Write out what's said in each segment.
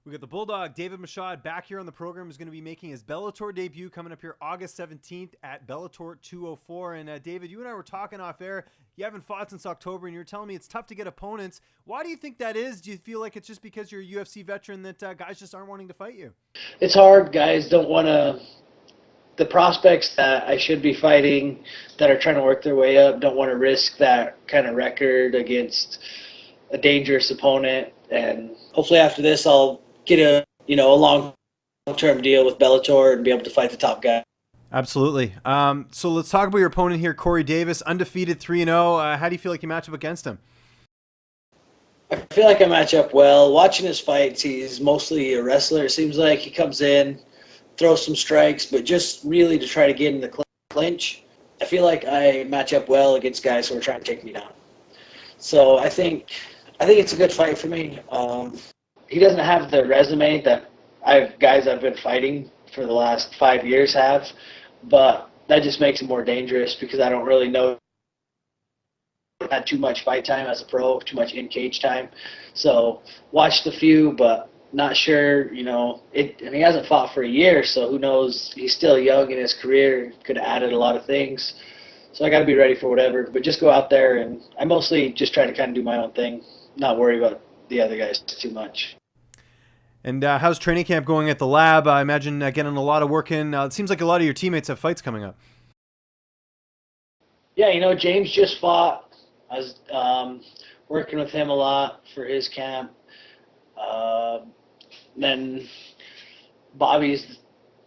We got the Bulldog, David Michaud, back here on the program. Is going to be making his Bellator debut coming up here August 17th at Bellator 204. And David, you and I were talking off air. You haven't fought since October, and you're telling me it's tough to get opponents. Why do you think that is? Do you feel like it's just because you're a UFC veteran that guys just aren't wanting to fight you? It's hard. Guys don't want to. The prospects that I should be fighting that are trying to work their way up don't want to risk that kind of record against a dangerous opponent. And hopefully after this, I'll get a long-term deal with Bellator and be able to fight the top guy. Absolutely. So let's talk about your opponent here, Corey Davis, undefeated 3-0. How do you feel like you match up against him? I feel like I match up well. Watching his fights, he's mostly a wrestler. It seems like he comes in, throws some strikes, but just really to try to get in the clinch. I feel like I match up well against guys who are trying to take me down. So I think it's a good fight for me. He doesn't have the resume that guys I've been fighting for the last 5 years have, but that just makes him more dangerous because I don't really know. Had too much fight time as a pro, too much in-cage time. So watched a few, but not sure, and he hasn't fought for a year, so who knows? He's still young in his career, could have added a lot of things. So I got to be ready for whatever, but just go out there, and I mostly just try to kind of do my own thing, not worry about the other guys too much. And how's training camp going at the lab? I imagine getting a lot of work in. It seems like a lot of your teammates have fights coming up. Yeah, James just fought. I was working with him a lot for his camp. Then Bobby's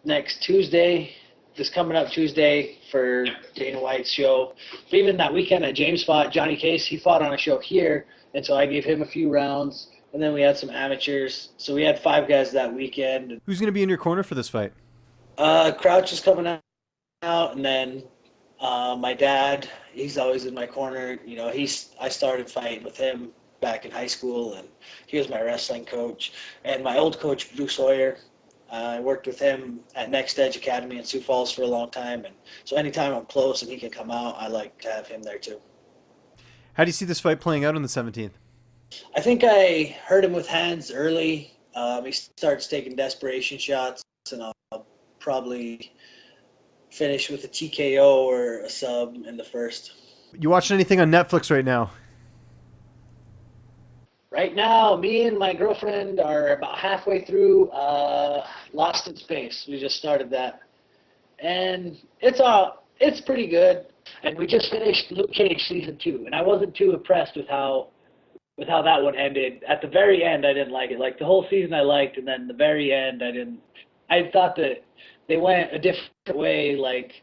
next Tuesday, this coming up Tuesday for Dana White's show. But even that weekend that James fought, Johnny Case, he fought on a show here, and so I gave him a few rounds. And then we had some amateurs. So we had 5 guys that weekend. Who's going to be in your corner for this fight? Crouch is coming out, and then my dad, he's always in my corner. I started fighting with him back in high school, and he was my wrestling coach. And my old coach, Bruce Sawyer, I worked with him at Next Edge Academy in Sioux Falls for a long time. And so anytime I'm close and he can come out, I like to have him there too. How do you see this fight playing out on the 17th? I think I hurt him with hands early. He starts taking desperation shots, and I'll probably finish with a TKO or a sub in the first. You watching anything on Netflix right now? Right now, me and my girlfriend are about halfway through Lost in Space. We just started that, and it's pretty good. And we just finished Luke Cage season 2, and I wasn't too impressed with how that one ended. At the very end, I didn't like it. Like the whole season I liked, and then the very end I didn't. I thought that they went a different way, like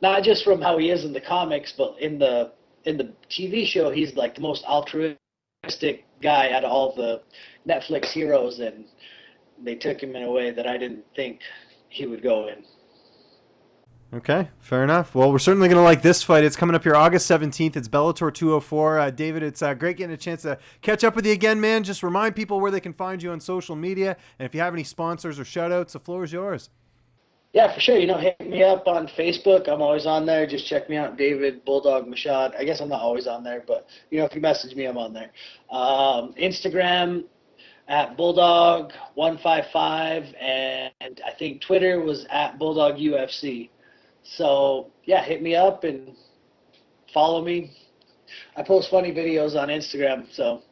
not just from how he is in the comics, but in the TV show, he's like the most altruistic guy out of all the Netflix heroes, and they took him in a way that I didn't think he would go in. Okay, fair enough. Well, we're certainly going to like this fight. It's coming up here August 17th. It's Bellator 204. David, it's great getting a chance to catch up with you again, man. Just remind people where they can find you on social media. And if you have any sponsors or shout-outs, the floor is yours. Yeah, for sure. Hit me up on Facebook. I'm always on there. Just check me out, David Bulldog Michaud. I guess I'm not always on there, but, if you message me, I'm on there. Instagram at Bulldog155, and I think Twitter was at Bulldog UFC. So, yeah, hit me up and follow me. I post funny videos on Instagram, so,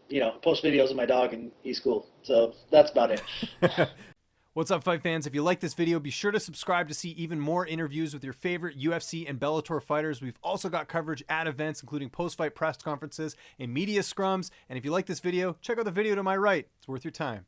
post videos of my dog, and he's cool. So that's about it. What's up, fight fans? If you like this video, be sure to subscribe to see even more interviews with your favorite UFC and Bellator fighters. We've also got coverage at events, including post-fight press conferences and media scrums. And if you like this video, check out the video to my right. It's worth your time.